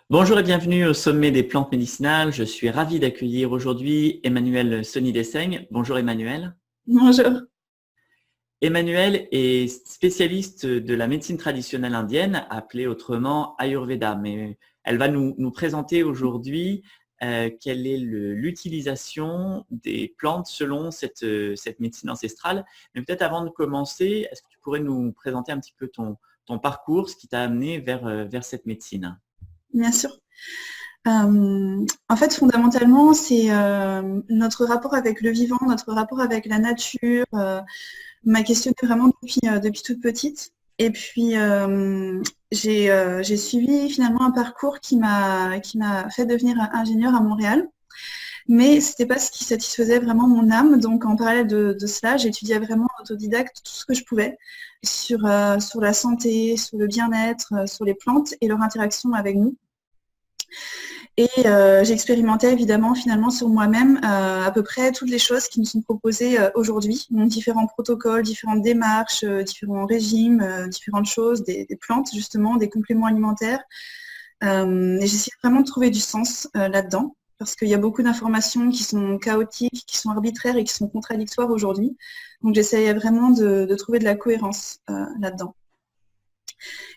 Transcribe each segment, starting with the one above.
Bonjour et bienvenue au sommet des plantes médicinales. Je suis ravi d'accueillir aujourd'hui Emmanuel Sony-Dessaigne. Bonjour Emmanuel. Bonjour. Emmanuel est spécialiste de la médecine traditionnelle indienne, appelée autrement Ayurveda, mais elle va nous présenter aujourd'hui quelle est l'utilisation des plantes selon cette médecine ancestrale. Mais peut-être avant de commencer, est-ce que tu pourrais nous présenter un petit peu ton parcours, ce qui t'a amené vers cette médecine? Bien sûr. En fait, fondamentalement, c'est notre rapport avec le vivant, notre rapport avec la nature, m'a questionnée vraiment depuis toute petite. Et puis, j'ai suivi finalement un parcours qui m'a fait devenir ingénieure à Montréal. Mais ce n'était pas ce qui satisfaisait vraiment mon âme. Donc, en parallèle de cela, j'étudiais vraiment en autodidacte tout ce que je pouvais sur la santé, sur le bien-être, sur les plantes et leur interaction avec nous. Et j'expérimentais évidemment finalement sur moi-même à peu près toutes les choses qui nous sont proposées aujourd'hui, donc différents protocoles, différentes démarches, différents régimes, différentes choses, des plantes justement, des compléments alimentaires. Et j'essayais vraiment de trouver du sens là-dedans, parce qu'il y a beaucoup d'informations qui sont chaotiques, qui sont arbitraires et qui sont contradictoires aujourd'hui. Donc j'essayais vraiment de trouver de la cohérence là-dedans.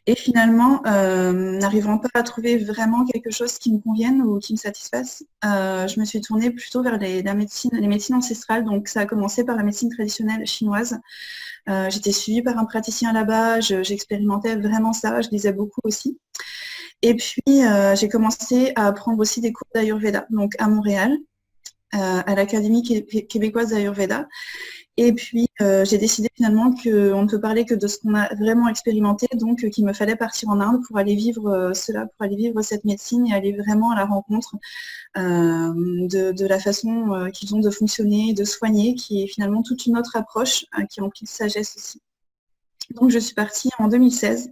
Et finalement, n'arrivant pas à trouver vraiment quelque chose qui me convienne ou qui me satisfasse, je me suis tournée plutôt vers les médecines ancestrales. Donc ça a commencé par la médecine traditionnelle chinoise. J'étais suivie par un praticien là-bas, j'expérimentais vraiment ça, je lisais beaucoup aussi. Et puis j'ai commencé à prendre aussi des cours d'Ayurveda, donc à Montréal, à l'Académie québécoise d'Ayurveda. Et puis, j'ai décidé finalement qu'on ne peut parler que de ce qu'on a vraiment expérimenté, donc qu'il me fallait partir en Inde pour aller vivre cela, pour aller vivre cette médecine et aller vraiment à la rencontre de la façon qu'ils ont de fonctionner, de soigner, qui est finalement toute une autre approche qui est remplie de sagesse aussi. Donc, je suis partie en 2016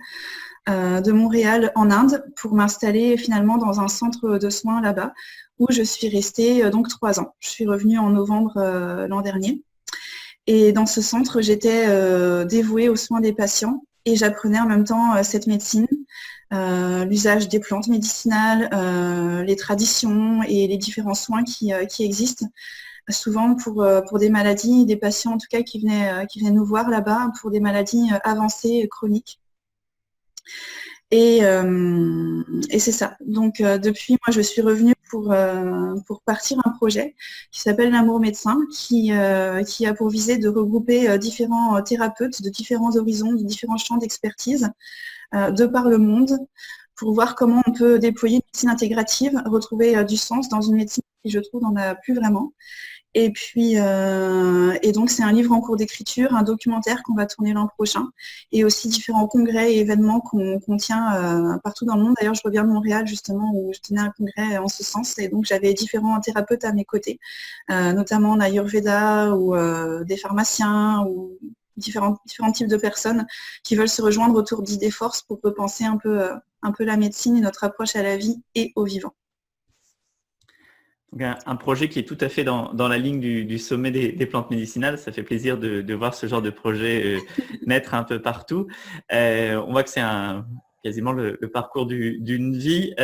de Montréal en Inde pour m'installer finalement dans un centre de soins là-bas où je suis restée donc 3 ans. Je suis revenue en novembre l'an dernier. Et dans ce centre, j'étais dévouée aux soins des patients et j'apprenais en même temps cette médecine, l'usage des plantes médicinales, les traditions et les différents soins qui existent, souvent pour des maladies, des patients en tout cas qui venaient nous voir là-bas pour des maladies avancées, chroniques. Et c'est ça. Donc depuis, moi, je suis revenue pour partir un projet qui s'appelle l'Amour médecin, qui a pour visée de regrouper différents thérapeutes de différents horizons, de différents champs d'expertise de par le monde, pour voir comment on peut déployer une médecine intégrative, retrouver du sens dans une médecine qui, je trouve, n'en a plus vraiment. Et puis, et donc c'est un livre en cours d'écriture, un documentaire qu'on va tourner l'an prochain, et aussi différents congrès et événements qu'on tient partout dans le monde. D'ailleurs, je reviens de Montréal justement où je tenais un congrès en ce sens, et donc j'avais différents thérapeutes à mes côtés, notamment en Ayurveda ou des pharmaciens ou différents types de personnes qui veulent se rejoindre autour d'idées forces pour repenser un peu la médecine et notre approche à la vie et au vivant. Donc un projet qui est tout à fait dans la ligne du sommet des plantes médicinales. Ça fait plaisir de voir ce genre de projet naître un peu partout. On voit que c'est quasiment le parcours d'une vie,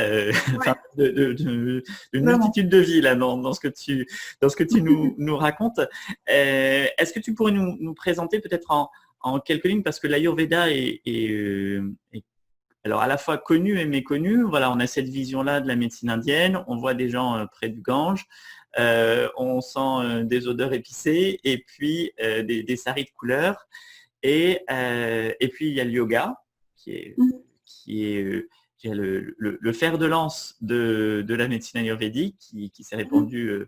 enfin, d'une multitude de vies là, dans ce que tu nous racontes. Est-ce que tu pourrais nous présenter peut-être en quelques lignes, parce que l'Ayurveda est alors à la fois connu et méconnu. Voilà, on a cette vision-là de la médecine indienne, on voit des gens près du Gange, on sent des odeurs épicées et puis des saris de couleurs. Et puis il y a le yoga qui est le fer de lance de la médecine ayurvédique qui s'est répandu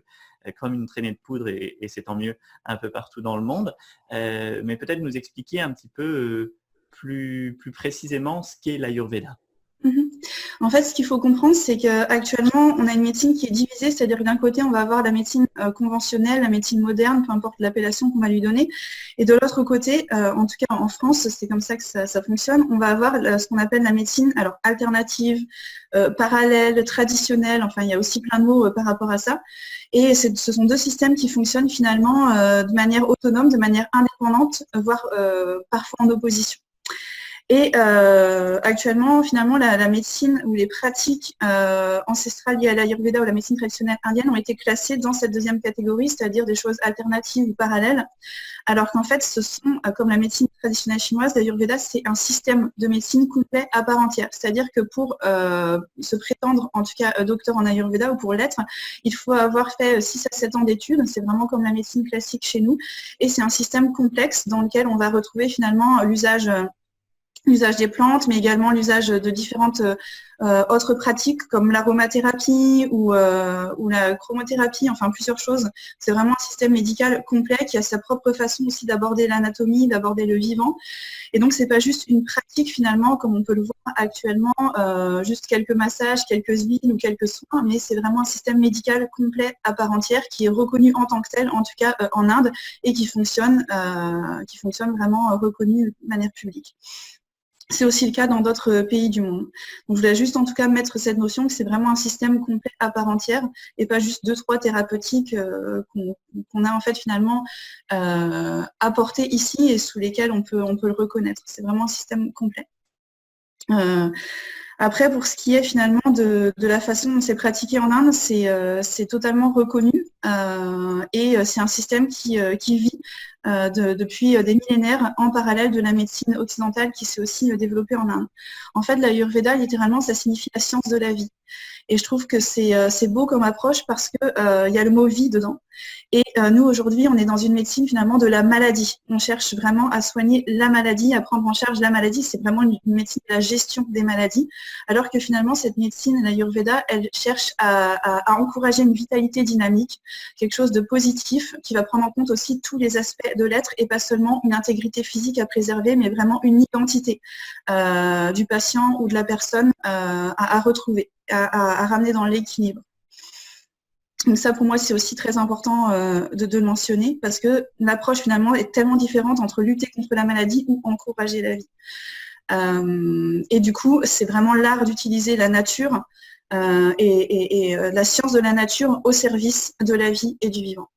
comme une traînée de poudre et c'est tant mieux un peu partout dans le monde. Mais peut-être nous expliquer un petit peu plus précisément ce qu'est l'Ayurveda. En fait, ce qu'il faut comprendre, c'est qu'actuellement, on a une médecine qui est divisée, c'est-à-dire que d'un côté, on va avoir la médecine conventionnelle, la médecine moderne, peu importe l'appellation qu'on va lui donner, et de l'autre côté, en tout cas en France, c'est comme ça que ça fonctionne, on va avoir ce qu'on appelle la médecine alternative, parallèle, traditionnelle, enfin il y a aussi plein de mots par rapport à ça, et ce sont deux systèmes qui fonctionnent finalement de manière autonome, de manière indépendante, voire parfois en opposition. Et actuellement, finalement, la médecine ou les pratiques ancestrales liées à l'Ayurveda ou la médecine traditionnelle indienne ont été classées dans cette deuxième catégorie, c'est-à-dire des choses alternatives ou parallèles, alors qu'en fait, ce sont, comme la médecine traditionnelle chinoise, l'Ayurveda, c'est un système de médecine complet à part entière. C'est-à-dire que pour se prétendre, en tout cas, docteur en Ayurveda ou pour l'être, il faut avoir fait 6 à 7 ans d'études. C'est vraiment comme la médecine classique chez nous. Et c'est un système complexe dans lequel on va retrouver finalement l'usage des plantes, mais également l'usage de différentes autres pratiques comme l'aromathérapie ou la chromothérapie, enfin plusieurs choses. C'est vraiment un système médical complet qui a sa propre façon aussi d'aborder l'anatomie, d'aborder le vivant. Et donc, c'est pas juste une pratique finalement, comme on peut le voir actuellement, juste quelques massages, quelques huiles ou quelques soins, mais c'est vraiment un système médical complet à part entière qui est reconnu en tant que tel, en tout cas en Inde, et qui fonctionne vraiment reconnu de manière publique. C'est aussi le cas dans d'autres pays du monde. Donc, je voulais juste en tout cas mettre cette notion que c'est vraiment un système complet à part entière et pas juste 2-3 thérapeutiques qu'on a en fait finalement apporté ici et sous lesquels on peut le reconnaître. C'est vraiment un système complet. Après, pour ce qui est finalement de la façon dont c'est pratiqué en Inde, c'est totalement reconnu et c'est un système qui vit depuis des millénaires en parallèle de la médecine occidentale qui s'est aussi développée en Inde. En fait, l'Ayurveda, littéralement, ça signifie la science de la vie. Et je trouve que c'est beau comme approche parce que il y a le mot vie dedans. Et nous, aujourd'hui, on est dans une médecine finalement de la maladie. On cherche vraiment à soigner la maladie, à prendre en charge la maladie. C'est vraiment une médecine de la gestion des maladies. Alors que finalement, cette médecine, l'Ayurveda, elle cherche à encourager une vitalité dynamique, quelque chose de positif qui va prendre en compte aussi tous les aspects de l'être et pas seulement une intégrité physique à préserver, mais vraiment une identité du patient ou de la personne à retrouver, à ramener dans l'équilibre. Donc ça, pour moi, c'est aussi très important de le mentionner parce que l'approche, finalement, est tellement différente entre lutter contre la maladie ou encourager la vie. Et du coup, c'est vraiment l'art d'utiliser la nature et la science de la nature au service de la vie et du vivant.